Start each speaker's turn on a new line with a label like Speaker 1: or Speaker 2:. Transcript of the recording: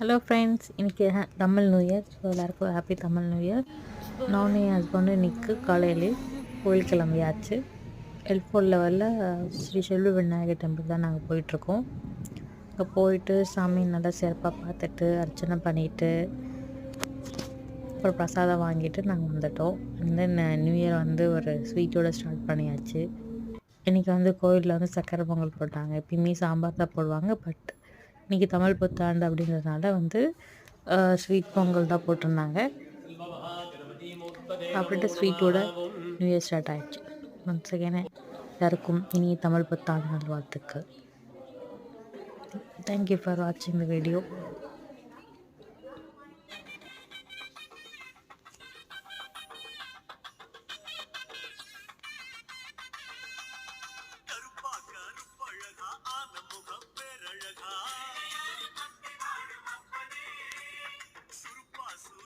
Speaker 1: Hello friends, இன்றைக்கி Tamil new year. So எல்லாருக்கும் happy Tamil new year. நானும் என் ஹஸ்பண்டும் இன்றைக்கி காலையிலே கோயில் கிளம்பியாச்சு. L4 லெவலில் ஸ்ரீ செல்வ விநாயகர் டெம்பிள் தான் நாங்கள் போயிட்டுருக்கோம். அங்கே போயிட்டு சாமி நல்லா சிறப்பாக பார்த்துட்டு அர்ச்சனை பண்ணிவிட்டு அப்புறம் பிரசாதம் வாங்கிட்டு நாங்கள் வந்துட்டோம். தென் நியூ இயர் ஒரு ஸ்வீட்டோடு ஸ்டார்ட் பண்ணியாச்சு. இன்றைக்கி கோவிலில் சக்கரை பொங்கல் போட்டாங்க. எப்பயுமே சாம்பார் தான் போடுவாங்க. பட் இன்றைக்கி தமிழ் புத்தாண்டு அப்படின்றதுனால ஸ்வீட் பொங்கல் தான் போட்டிருந்தாங்க. சாப்பிட்டுட்டு ஸ்வீட்டோட நியூ இயர் ஸ்டார்ட் ஆகிடுச்சு. ஒன்ஸ் அகெயின் எல்லாருக்கும் இனிய தமிழ் புத்தாண்டு நல்வாழ்த்துக்கள். தேங்க்யூ ஃபார் வாட்சிங் த வீடியோ.